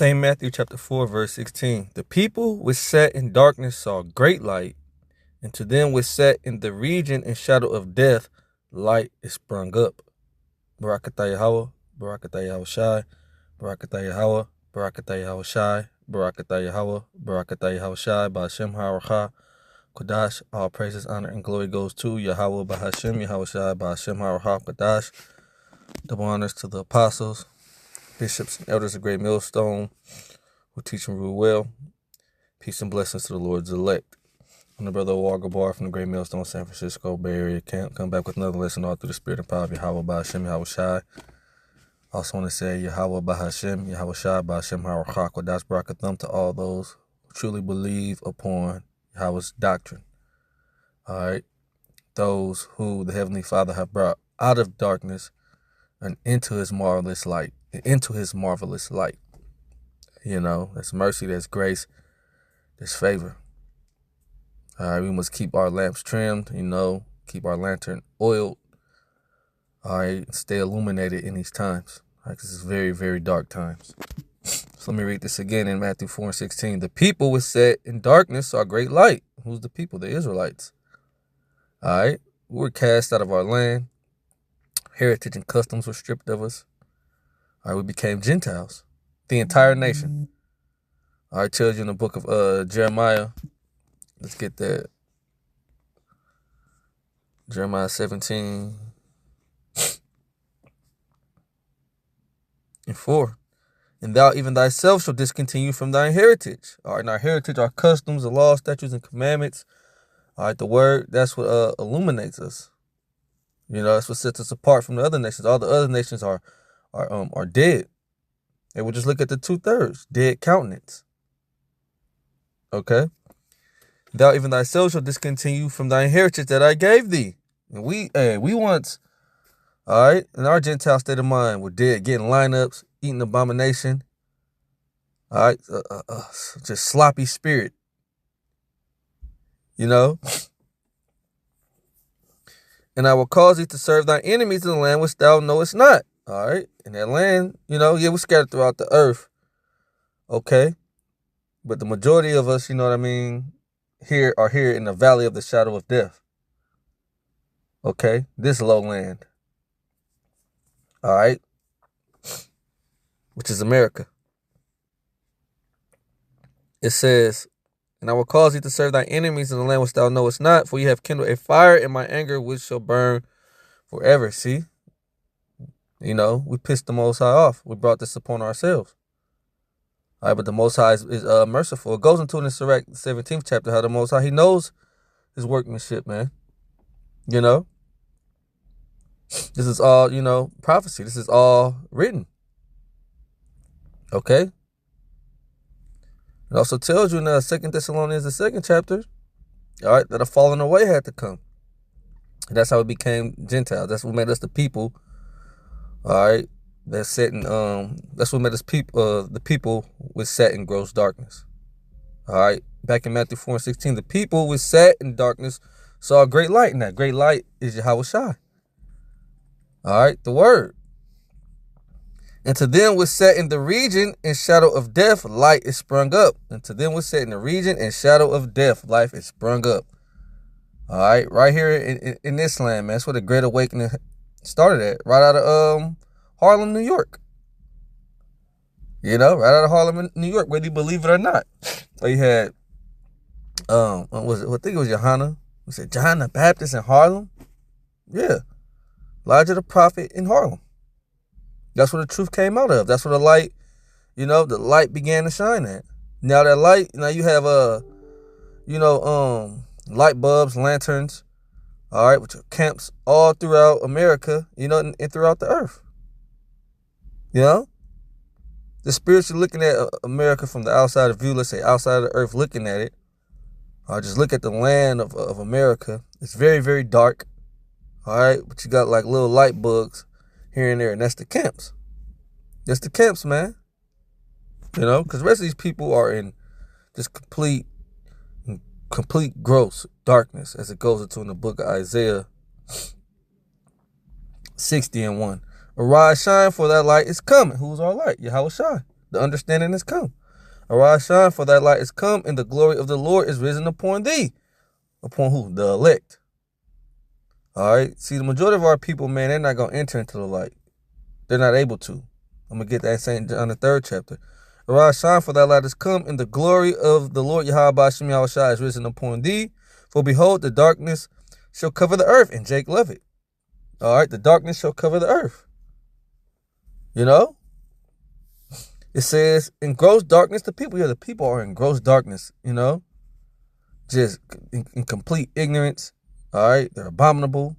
St. Matthew chapter 4, verse 16. The people which sat in darkness saw great light, and to them which sat in the region and shadow of death, light is sprung up. Barakatah Yahweh, Barakatah Yahweh Shai, Barakatah Yahweh, Barakatah Yahweh Shai, Barakatah Yahweh, Barakatah Yahweh Shai, Ba'ashem HaRacha, Kodash. All praises, honor, and glory goes to Yahweh, Ba'ashem, Yahweh Shai, Ba'ashem HaRacha, Kodash. Double honors to the apostles, bishops, and elders of Great Millstone who teach and rule well. Peace and blessings to the Lord's elect. I'm the brother Walker Bar from the Great Millstone, San Francisco Bay Area camp. Come back with another lesson all through the spirit and power of Yahweh Ba'ashem Yahweh Shai. Also want to say Yahweh Ba'ashem Yahweh Shai Ba'ashem HaRacha Kodash Barakatham to all those who truly believe upon Yahweh's doctrine. Alright. Those who the Heavenly Father have brought out of darkness and into his marvelous light. You know, that's mercy, that's grace, that's favor. All right, we must keep our lamps trimmed, keep our lantern oiled. All right, stay illuminated in these times. All right, because it's very, very dark times. So let me read this again in Matthew 4 and 16. The people which sat in darkness saw great light. Who's the people? The Israelites. All right, we were cast out of our land. Heritage and customs were stripped of us. All right, we became Gentiles. The entire nation. All right, tells you in the book of Jeremiah. Let's get that. Jeremiah 17 and 4. And thou even thyself shalt discontinue from thine heritage. All right, and our heritage, our customs, the laws, statutes, and commandments. All right, the word, that's what illuminates us. That's what sets us apart from the other nations. All the other nations are dead. And we'll just look at the 2/3, dead countenance. Okay? Thou even thyself shall discontinue from thy heritage that I gave thee. And we once, all right, in our Gentile state of mind, were dead, getting lineups, eating abomination. All right, just sloppy spirit. And I will cause thee to serve thy enemies in the land which thou knowest not. All right. In that land, we're scattered throughout the earth. Okay. But the majority of us, here are here in the valley of the shadow of death. Okay. This lowland. All right. Which is America. It says, and I will cause thee to serve thy enemies in the land which thou knowest not, for ye have kindled a fire in my anger which shall burn forever. See? We pissed the Most High off. We brought this upon ourselves. All right, but the Most High is merciful. It goes into in the Sirach 17th chapter how the Most High, he knows his workmanship, man. This is all, prophecy. This is all written. Okay? It also tells you in 2 Thessalonians, the 2nd chapter, all right, that a falling away had to come. And that's how we became Gentiles. That's what made us the people. All right, that's what made us people. The people which sat in gross darkness. All right, back in Matthew 4 and 16, the people which sat in darkness saw a great light, and that great light is Yahweh Shai. All right, the word. And to them which sat in the region and shadow of death, light is sprung up. And to them which sat in the region and shadow of death, life is sprung up. All right, right here in this land, man. That's where the Great Awakening started at, right out of Harlem, New York. Right out of Harlem, New York, whether you believe it or not. So you had, what was it? I think it was Johanna. We said Johanna Baptist in Harlem. Yeah, Elijah the prophet in Harlem. That's where the truth came out of. That's where the light, the light began to shine at. Now that light, you have light bulbs, lanterns. All right, which are camps all throughout America, and throughout the earth. The spiritually looking at America from the outside of view, let's say outside of the earth looking at it, just look at the land of America. It's very, very dark. All right, but you got like little light bugs here and there, and that's the camps. That's the camps, man. Because the rest of these people are in just complete gross darkness, as it goes into in the book of Isaiah 60 and 1. Arise, shine, for that light is coming. Who's our light? Yahweh Shai. The understanding has come. Arise, shine, for thy light is come, and the glory of the Lord is risen upon thee. Upon who? The elect. All right. See, the majority of our people, man, they're not going to enter into the light. They're not able to. I'm going to get that in St. John, the 3rd chapter. Arise, shine, for thy light is come, and the glory of the Lord Yahweh Ba'ashem Yahushua is risen upon thee. For behold, the darkness shall cover the earth. And Jake love it. All right. The darkness shall cover the earth. You know? It says, in gross darkness, the people are in gross darkness, you know? Just in complete ignorance. All right. They're abominable.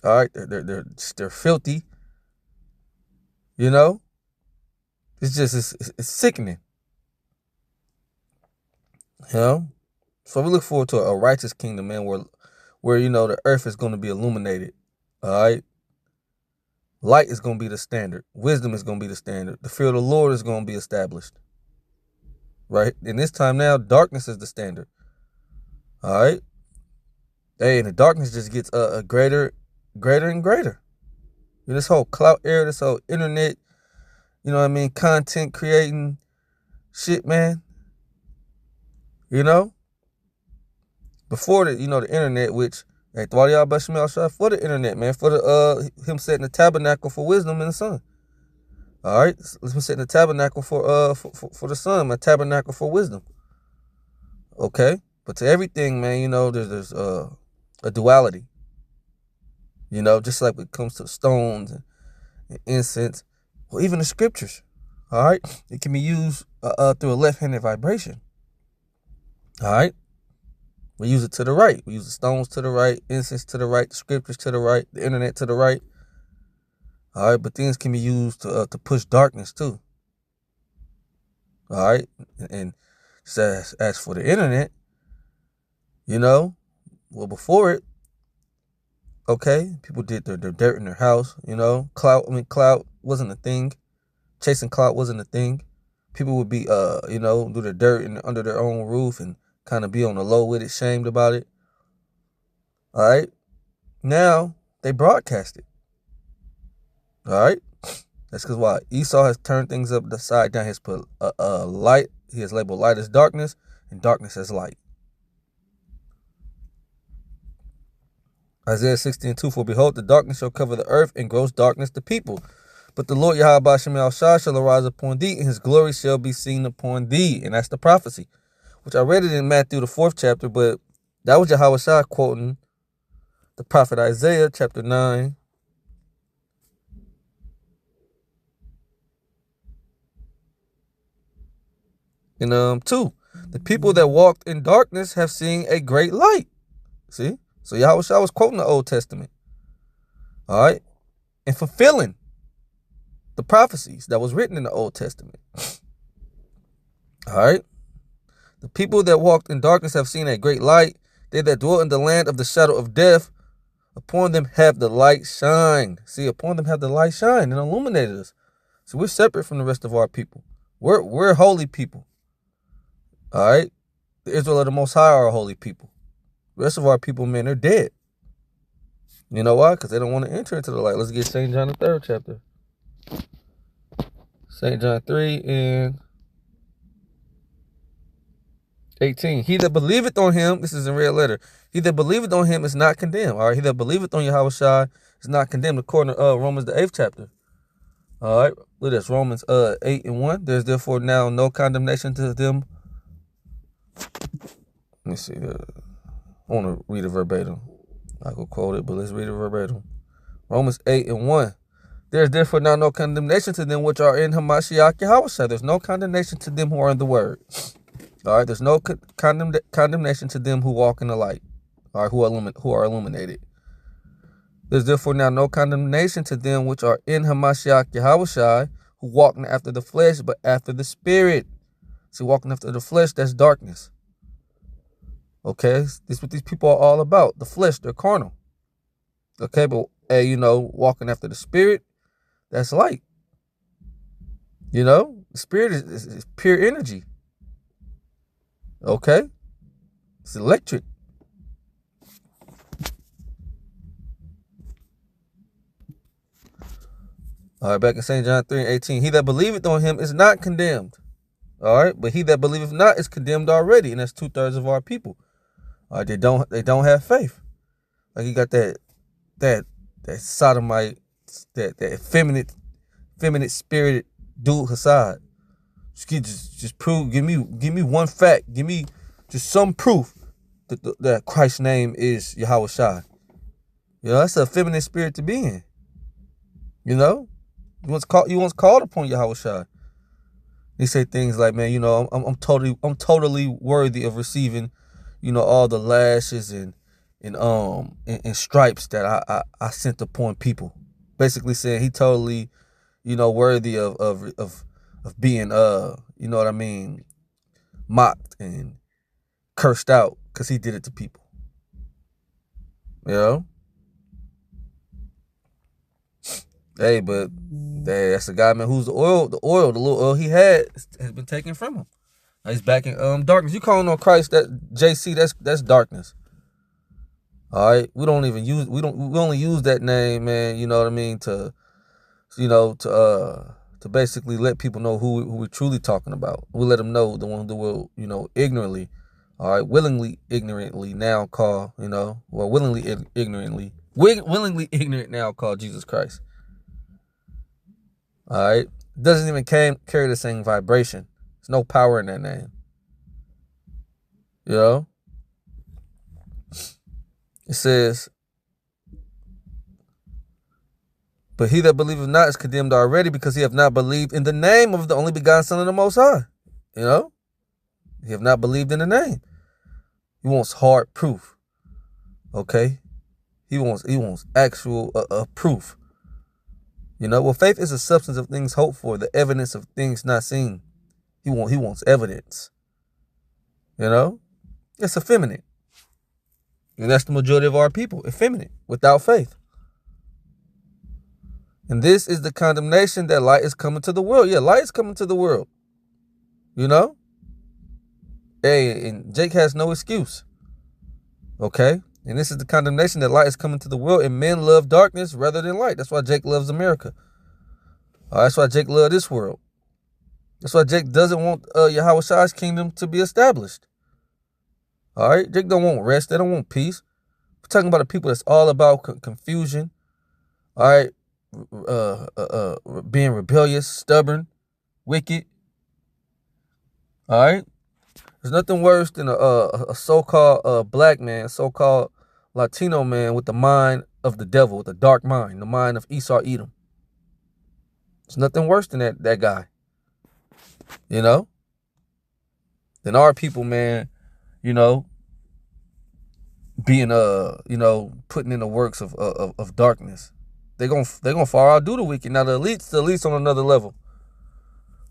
All right. They're filthy. You know? It's sickening. You know? So we look forward to a righteous kingdom, man, where you know, the earth is going to be illuminated. All right? Light is going to be the standard. Wisdom is going to be the standard. The fear of the Lord is going to be established. Right? In this time now, darkness is the standard. All right? Hey, and the darkness just gets greater and greater. This whole clout era, this whole internet, you know what I mean, content creating shit, man. You know? Before the internet, which, hey, for the internet, man, for the him setting the tabernacle for wisdom in the sun. All right, let's set the tabernacle for the sun, my tabernacle for wisdom. Okay, but to everything, man, you know, there's a duality. You know, just like when it comes to stones and incense, or even the scriptures. All right, it can be used through a left-handed vibration. All right. We use it to the right. We use the stones to the right, incense to the right, the scriptures to the right, the internet to the right. All right, but things can be used to push darkness too. All right, and as for the internet, you know, well, before it, okay, people did their dirt in their house. You know, clout wasn't a thing. Chasing clout wasn't a thing. People would be you know, do their dirt under their own roof and kind of be on the low with it, shamed about it. All right. Now they broadcast it. All right. That's because why? Esau has turned things upside down. He has put light. He has labeled light as darkness and darkness as light. Isaiah 16:2, for behold, the darkness shall cover the earth, and gross darkness the people. But the Lord Yahweh Ba'ashem Yahushua shall arise upon thee, and his glory shall be seen upon thee. And that's the prophecy, which I read it in Matthew, the 4th chapter, but that was Yahushua quoting the prophet Isaiah, chapter 9. And 2, the people that walked in darkness have seen a great light. See? So Yahushua was quoting the Old Testament. All right? And fulfilling the prophecies that was written in the Old Testament. All right? The people that walked in darkness have seen a great light. They that dwell in the land of the shadow of death, upon them have the light shined. See, upon them have the light shined and illuminated us. So we're separate from the rest of our people. We're holy people. All right? The Israel of the Most High are holy people. The rest of our people, man, they're dead. You know why? Because they don't want to enter into the light. Let's get St. John, the 3rd chapter. St. John 3 and 18. He that believeth on him, this is in red letter. He that believeth on him is not condemned. All right. He that believeth on Yahushua is not condemned, according to Romans, the 8th chapter. All right. Look at this. Romans 8 and 1. There's therefore now no condemnation to them. Let me see. I want to read it verbatim. I could quote it, but let's read it verbatim. Romans 8 and 1. There's therefore now no condemnation to them which are in Hamashiach Yahushua. There's no condemnation to them who are in the word. All right, there's no condemnation to them who walk in the light, all right, who are illuminated. There's therefore now no condemnation to them which are in Hamashiach Yahushua, who walk not after the flesh, but after the spirit. See, walking after the flesh, that's darkness. Okay, this is what these people are all about. The flesh, they're carnal. Okay, but you know, walking after the spirit, that's light. You know, the spirit is pure energy. Okay, it's electric. All right, back in St. John 3:18. He that believeth on him is not condemned. All right, but he that believeth not is condemned already, and that's 2/3 of our people. All right, they don't have faith. Like you got that sodomite, that effeminate spirited dude Hassad. Just prove. Give me one fact. Give me just some proof that Christ's name is Yahweh Shai. You know, that's a feminine spirit to be in. You know, you once called upon Yahweh Shai. They say things like, man, you know, I'm totally worthy of receiving, you know, all the lashes and stripes that I sent upon people. Basically saying he totally, you know, worthy of being you know what I mean, mocked and cursed out because he did it to people. You know? Hey, but that's the guy, man, who's the little oil he had has been taken from him. Now he's back in darkness. You calling on Christ, that JC, that's darkness. All right. We only use that name, man, you know what I mean, to basically let people know who we're truly talking about. We let them know the one that will, you know, ignorantly, all right, willingly ignorantly now call, you know, or willingly ignorant now call Jesus Christ. All right. Doesn't even carry the same vibration. There's no power in that name. You know? It says, but he that believeth not is condemned already, because he have not believed in the name of the only begotten Son of the Most High. You know? He have not believed in the name. He wants hard proof. Okay? He wants actual proof. You know, well, faith is the substance of things hoped for, the evidence of things not seen. He wants evidence. You know, it's effeminate, and that's the majority of our people, effeminate, without faith. And this is the condemnation that light is coming to the world. Yeah, light is coming to the world. You know, hey, and Jake has no excuse. Okay. And this is the condemnation that light is coming to the world, and men love darkness rather than light. That's why Jake loves America. That's why Jake loves this world. That's why Jake doesn't want Yahweh Shai's kingdom to be established. All right? Jake don't want rest. They don't want peace. We're talking about a people that's all about confusion. All right? Being rebellious, stubborn, wicked. All right? There's nothing worse than a so-called black man, so-called Latino man with the mind of the devil, with a dark mind, the mind of Esau Edom. There's nothing worse than that guy. You know? Than our people, man, you know, being you know, putting in the works of darkness. They're gonna far outdo the wicked. Now the elites on another level.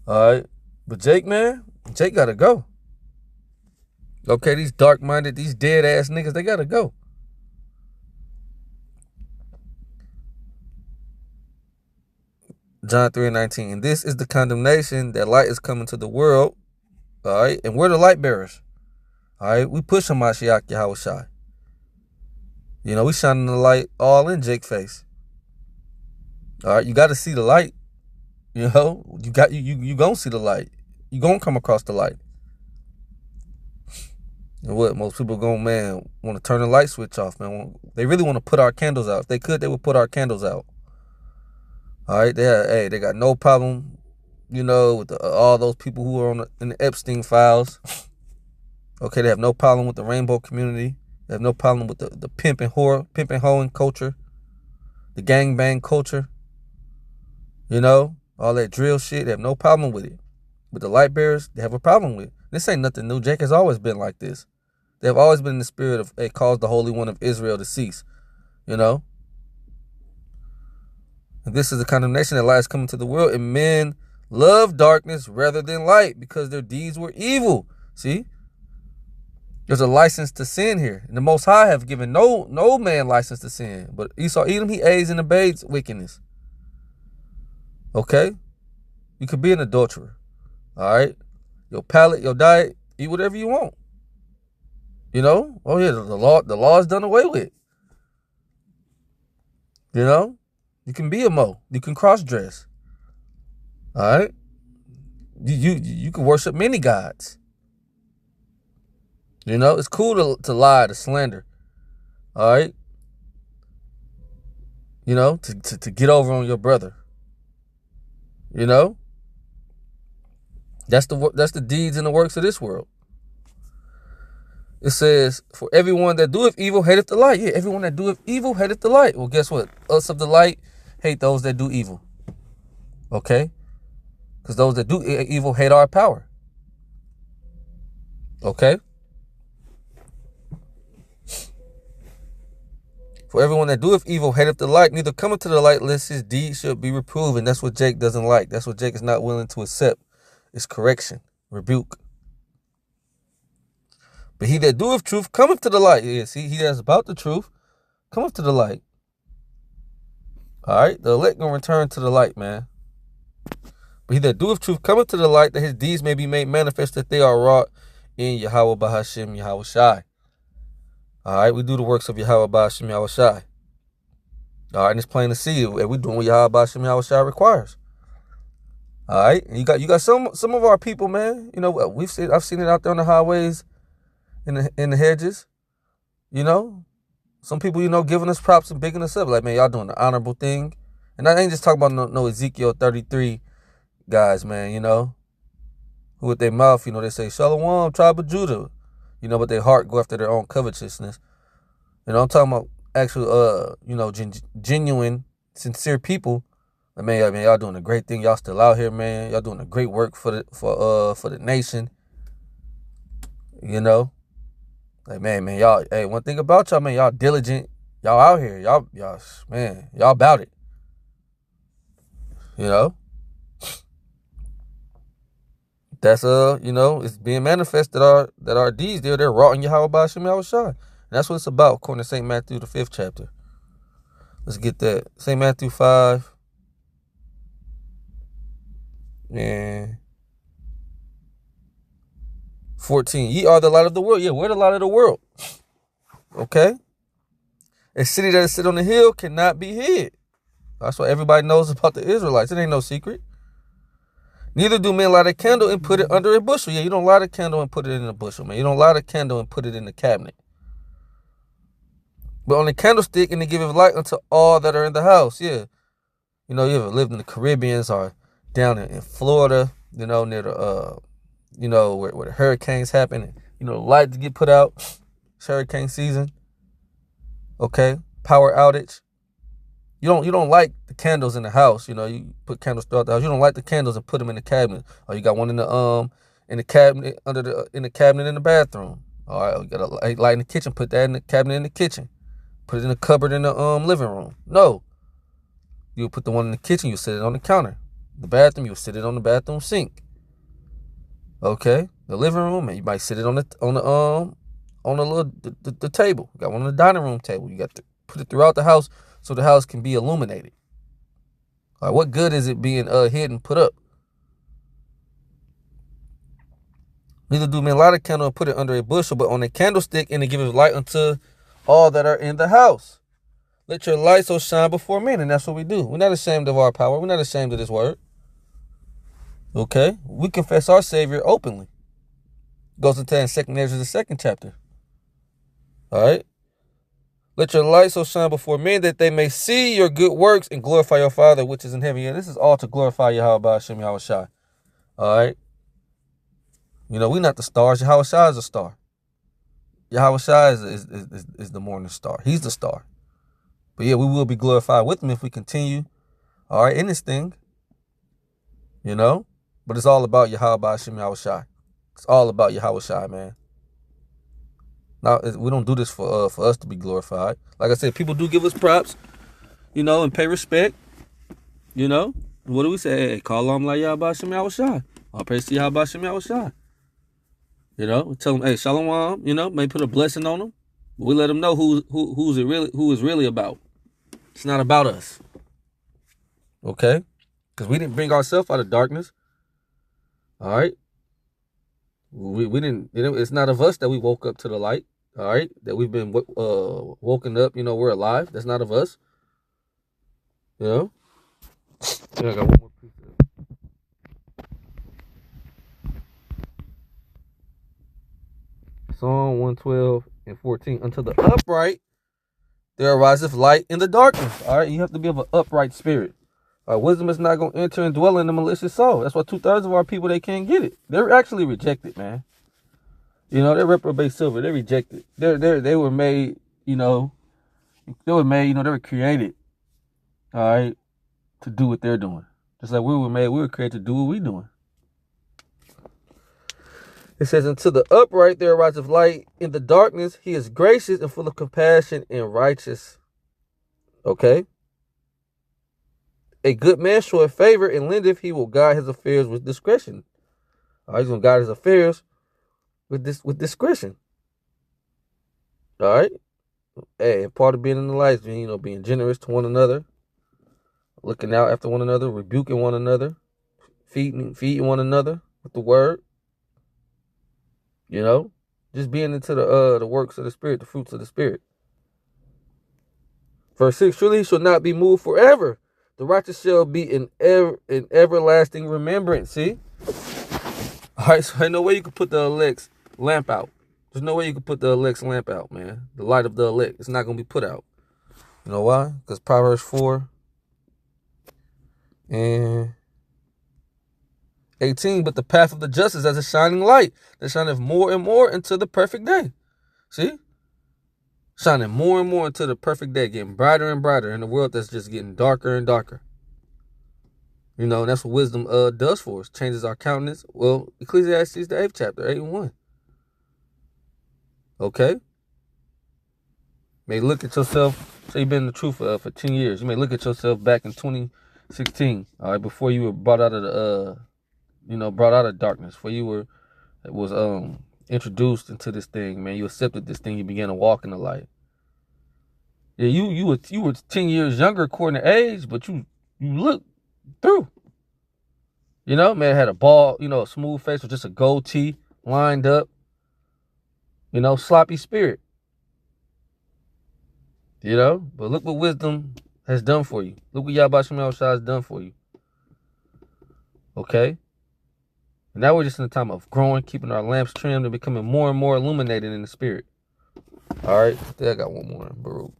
All right. But Jake, man, Jake gotta go. Okay, these dark-minded, these dead-ass niggas, they gotta go. John 3:19. This is the condemnation, that light is coming to the world. All right, and we're the light bearers. All right, we push Hamashiach Yahweh Shai. You know, we shining the light all in Jake's face. All right, you got to see the light. You know, you gonna see the light. You gonna come across the light. And what most people want to turn the light switch off, man. They really want to put our candles out. If they could, they would put our candles out. All right, they got no problem, you know, with all those people who are in the Epstein files. Okay, they have no problem with the rainbow community. They have no problem with the pimping hoeing culture, the gangbang culture. You know, all that drill shit. They have no problem with it. With the light bearers, they have a problem with it. This ain't nothing new. Jake has always been like this. They have always been in the spirit of, it caused the Holy One of Israel to cease. You know? And this is the condemnation that light is coming to the world, and men love darkness rather than light, because their deeds were evil. See? There's a license to sin here. And the Most High have given no man license to sin. But Esau Edom, he aids and abates wickedness. Okay? You could be an adulterer. All right? Your palate, your diet, eat whatever you want. You know? Oh yeah, the law is done away with. You know? You can be a Mo. You can cross-dress. All right? You can worship many gods. You know, it's cool to lie, to slander. All right? You know, to get over on your brother. You know? That's the deeds and the works of this world. It says, for everyone that doeth evil hateth the light. Yeah, everyone that doeth evil hateth the light. Well, guess what? Us of the light hate those that do evil. Okay? Because those that do evil hate our power. Okay? For everyone that doeth evil hateth the light, neither cometh to the light lest his deeds should be reproved. And that's what Jake doesn't like. That's what Jake is not willing to accept. It's correction, rebuke. But he that doeth truth cometh to the light. Yeah, see, he that's about the truth cometh to the light. All right? The elect gonna return to the light, man. But he that doeth truth cometh to the light, that his deeds may be made manifest, that they are wrought in Yahweh Bahashim Yahweh Shai. All right? We do the works of Yahweh Bahashim Yahweh Shai. All right? And it's plain to see if we're doing what Yahweh Bahashim Yahweh Shai requires. All right? And you got some of our people, man. You know, I've seen it out there on the highways, in the hedges, you know, some people, you know, giving us props and bigging us up, like, man, y'all doing the honorable thing. And I ain't just talking about no Ezekiel 33 guys, man, you know, who with their mouth, you know, they say Shalom, tribe of Judah, you know, but their heart go after their own covetousness. You know, I'm talking about actual, you know, genuine, sincere people. Like, man, y'all doing a great thing. Y'all still out here, man. Y'all doing a great work for the nation. You know. Like, man, y'all, hey, one thing about y'all, man, y'all diligent. Y'all out here. Y'all, man, y'all about it. You know? That's, you know, it's being manifested that our deeds, they're wrought in Yahweh Bahashim Yahweh Shai. And that's what it's about, according to St. Matthew, the 5th chapter. Let's get that. St. Matthew 5. And 14. Ye are the light of the world. Yeah, we're the light of the world. Okay? A city that is set on the hill cannot be hid. That's what everybody knows about the Israelites. It ain't no secret. Neither do men light a candle and put it under a bushel. Yeah, you don't light a candle and put it in a bushel, man. You don't light a candle and put it in the cabinet. But on the candlestick, and to give it light unto all that are in the house. Yeah. You know, you ever lived in the Caribbeans or down in Florida, you know, near the, you know, where the hurricanes happen, and, you know, the lights get put out. It's hurricane season. Okay. Power outage. You don't light the candles in the house. You know, you put candles throughout the house. You don't light the candles and put them in the cabinet. Or you got one in the cabinet in the cabinet in the bathroom. All right, you got a light in the kitchen. Put that in the cabinet in the kitchen. Put it in the cupboard in the living room. No, you put the one in the kitchen. You sit it on the counter. The bathroom, you sit it on the bathroom sink. Okay, the living room, man, you might sit it on the little the table. You got one on the dining room table. You got to put it throughout the house, so the house can be illuminated. All right, what good is it being hidden, put up? Neither do men light a candle and put it under a bushel, but on a candlestick, and to give it light unto all that are in the house. Let your light so shine before men, and that's what we do. We're not ashamed of our power. We're not ashamed of this word. Okay? We confess our Savior openly. Goes into in 2nd Ezra, the 2nd chapter. All right? Let your light so shine before men that they may see your good works and glorify your Father which is in heaven. Yeah, this is all to glorify Yahweh Bahashim Yahweh Shai. All right? You know, we're not the stars. Yahweh Shai is a star. Yahweh Shai is the morning star. He's the star. But yeah, we will be glorified with him if we continue, all right, in this thing. You know? But it's all about Yahweh Bahashim Yahweh Shai. It's all about Yahweh Shai, man. Now, we don't do this for us to be glorified. Like I said, people do give us props, you know, and pay respect. You know? What do we say? Hey, call on like Yahweh Bahashim Yahweh Shai. All praise to Yahweh Bahashim Yahweh Shai. You know? We tell them, hey, shalom, you know, may put a blessing on them. But we let them know who is really about. It's not about us. Okay? Because we didn't bring ourselves out of darkness. All right? We didn't, you know, it's not of us that we woke up to the light. All right? That we've been woken up, you know, we're alive. That's not of us. You know? Yeah, I got one more precept. Psalm 112 and 14. Unto the upright there ariseth light in the darkness. All right, you have to be of an upright spirit. Wisdom is not going to enter and dwell in the malicious soul. That's why 2/3 of our people, they can't get it. They're actually rejected, man. You know, they're reprobate silver. They're rejected. They were made, you know, they were created, all right, to do what they're doing. Just like we were created to do what we're doing. It says, unto the upright there ariseth light in the darkness. He is gracious and full of compassion and righteous. Okay? A good man showeth favor and lendeth, he will guide his affairs with discretion. All right, he's going to guide his affairs with discretion. All right? Hey, part of being in the light is, you know, being generous to one another, looking out after one another, rebuking one another, feeding one another with the word. You know, just being into the works of the Spirit, the fruits of the Spirit. Verse 6, surely he shall not be moved forever. The righteous shall be in everlasting remembrance. See? All right, so ain't no way you could put the elect's lamp out. There's no way you could put the elect's lamp out, man. The light of the elect, it's not going to be put out. You know why? Because Proverbs 4 and 18, but the path of the just is as a shining light that shineth more and more into the perfect day. See? Shining more and more into the perfect day, getting brighter and brighter in a world that's just getting darker and darker. You know, and that's what wisdom does for us. Changes our countenance. Well, Ecclesiastes, the 8th chapter, 8 and 1. Okay? You may look at yourself, say you've been in the truth for 10 years. You may look at yourself back in 2016, all right, before you were brought out of the, brought out of darkness, before you was introduced into this thing, man. You accepted this thing, you began to walk in the light. Yeah, you were 10 years younger according to age, but you look through. You know, man had a bald, a smooth face with just a gold tee lined up. You know, sloppy spirit. You know, but look what wisdom has done for you. Look what Yahweh Shem Yahushua has done for you. Okay? And now we're just in the time of growing, keeping our lamps trimmed, and becoming more and more illuminated in the spirit. All right? I think I got one more, Baruch.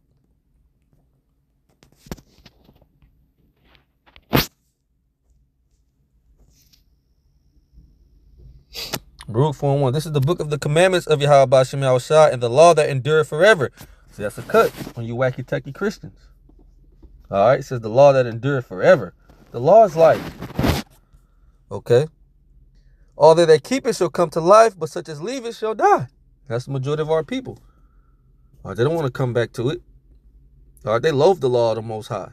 Baruch 4:1. This is the book of the commandments of Yahweh Shem Yahushua and the law that endureth forever. See, that's a cut on you wacky tucky Christians. All right? It says the law that endureth forever. The law is life. Okay? All that keep it shall come to life, but such as leave it shall die. That's the majority of our people. All right, they don't want to come back to it. All right, they loathe the law of the Most High.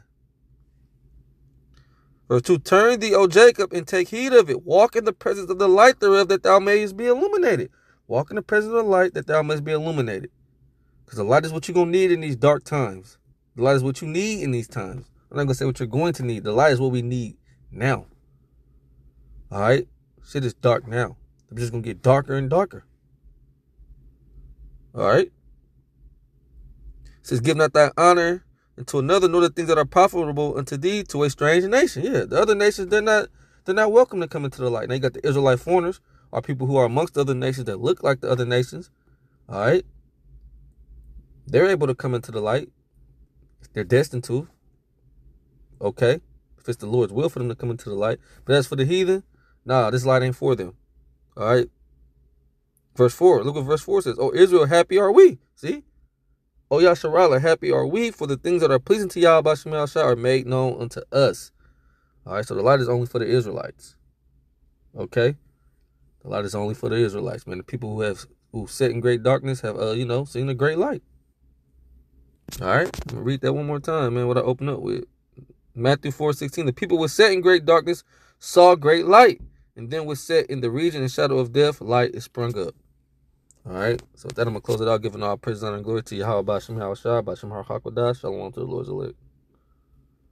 Verse 2, turn thee, O Jacob, and take heed of it. Walk in the presence of the light thereof, that thou mayest be illuminated. Walk in the presence of the light, that thou mayest be illuminated. Because the light is what you're going to need in these dark times. The light is what you need in these times. I'm not going to say what you're going to need. The light is what we need now. All right? Shit is dark now. It's just going to get darker and darker. All right? It says, give not thy honor unto another, nor the things that are profitable unto thee to a strange nation. Yeah, the other nations, they're not welcome to come into the light. Now you got the Israelite foreigners, or people who are amongst the other nations that look like the other nations. All right? They're able to come into the light. They're destined to. Okay? If it's the Lord's will for them to come into the light. But as for the heathen, nah, this light ain't for them. All right? Verse 4. Look what verse 4 says. Oh, Israel, happy are we. See? Oh, Yasharala, happy are we, for the things that are pleasing to Yahweh Shem Yahushua are made known unto us. All right, so the light is only for the Israelites. Okay? The light is only for the Israelites, man. The people who sit in great darkness have, seen a great light. All right? I'm going to read that one more time, man, what I open up with. Matthew 4:16. The people who sat in great darkness saw great light, and then was set in the region and shadow of death, light is sprung up. All right, so with that, I'm going to close it out, giving all praise, honor, and glory to Yahweh, Ba'ashem, Yahushua, Ba'ashem, Har HaKodesh, Shalom to the Lord's elect.